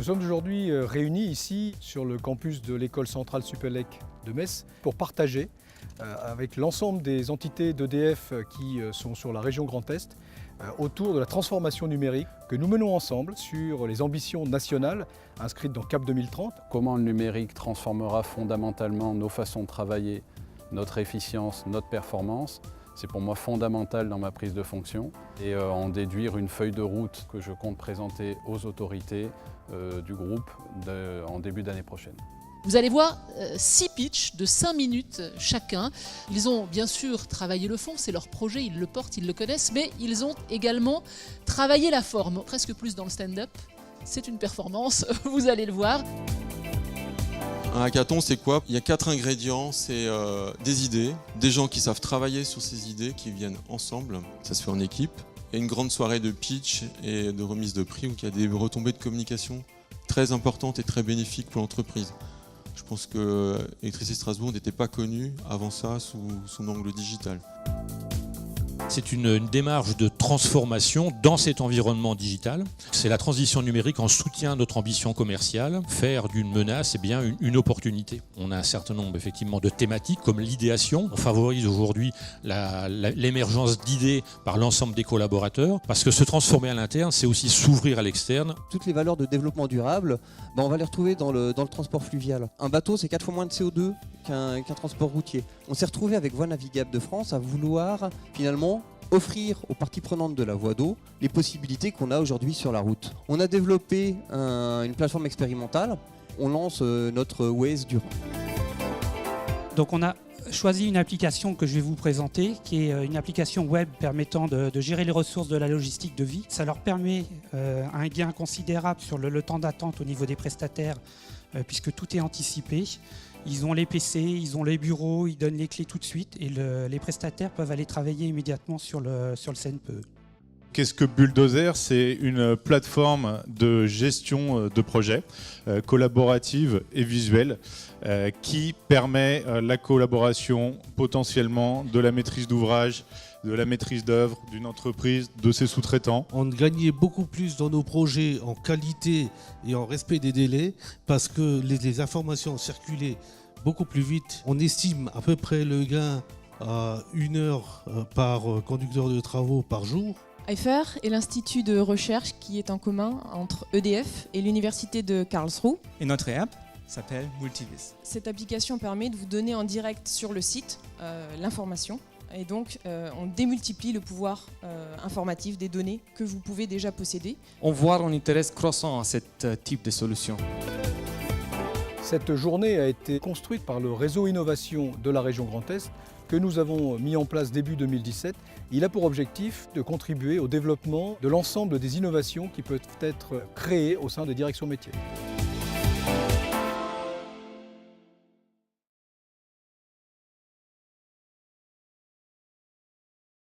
sommes aujourd'hui réunis ici sur le campus de l'école centrale Supélec de Metz pour partager avec l'ensemble des entités d'EDF qui sont sur la région Grand Est autour de la transformation numérique que nous menons ensemble sur les ambitions nationales inscrites dans CAP 2030. Comment le numérique transformera fondamentalement nos façons de travailler, notre efficience, notre performance. C'est pour moi fondamental dans ma prise de fonction et en déduire une feuille de route que je compte présenter aux autorités du groupe en début d'année prochaine. Vous allez voir 6 pitchs de 5 minutes chacun. Ils ont bien sûr travaillé le fond, c'est leur projet, ils le portent, ils le connaissent, mais ils ont également travaillé la forme, presque plus dans le stand-up. C'est une performance, vous allez le voir. Un hackathon, c'est quoi? Il y a 4 ingrédients, c'est des idées, des gens qui savent travailler sur ces idées, qui viennent ensemble, ça se fait en équipe. Il y a une grande soirée de pitch et de remise de prix où il y a des retombées de communication très importantes et très bénéfiques pour l'entreprise. Je pense que Électricité Strasbourg n'était pas connu avant ça sous son angle digital. C'est une démarche de transformation dans cet environnement digital. C'est la transition numérique en soutien à notre ambition commerciale. Faire d'une menace une opportunité. On a un certain nombre effectivement de thématiques comme l'idéation. On favorise aujourd'hui l'émergence d'idées par l'ensemble des collaborateurs parce que se transformer à l'interne, c'est aussi s'ouvrir à l'externe. Toutes les valeurs de développement durable, on va les retrouver dans le transport fluvial. Un bateau, c'est 4 fois moins de CO2 qu'un transport routier. On s'est retrouvé avec Voies navigables de France à vouloir finalement offrir aux parties prenantes de la voie d'eau les possibilités qu'on a aujourd'hui sur la route. On a développé une plateforme expérimentale. On lance notre Waze du Rhin. Donc on a choisi une application que je vais vous présenter, qui est une application web permettant de gérer les ressources de la logistique de vie. Ça leur permet un gain considérable sur le temps d'attente au niveau des prestataires, puisque tout est anticipé. Ils ont les PC, ils ont les bureaux, ils donnent les clés tout de suite et les prestataires peuvent aller travailler immédiatement sur le CNPE. Qu'est-ce que Bulldozer? C'est une plateforme de gestion de projets collaborative et visuelle qui permet la collaboration potentiellement de la maîtrise d'ouvrage, de la maîtrise d'œuvre d'une entreprise, de ses sous-traitants. On gagnait beaucoup plus dans nos projets en qualité et en respect des délais parce que les informations circulaient beaucoup plus vite. On estime à peu près le gain à 1 heure par conducteur de travaux par jour. IFER est l'institut de recherche qui est en commun entre EDF et l'université de Karlsruhe. Et notre app s'appelle Multivis. Cette application permet de vous donner en direct sur le site l'information. Et donc, on démultiplie le pouvoir informatif des données que vous pouvez déjà posséder. On voit un intérêt croissant à ce type de solution. Cette journée a été construite par le réseau innovation de la région Grand Est que nous avons mis en place début 2017. Il a pour objectif de contribuer au développement de l'ensemble des innovations qui peuvent être créées au sein des directions métiers.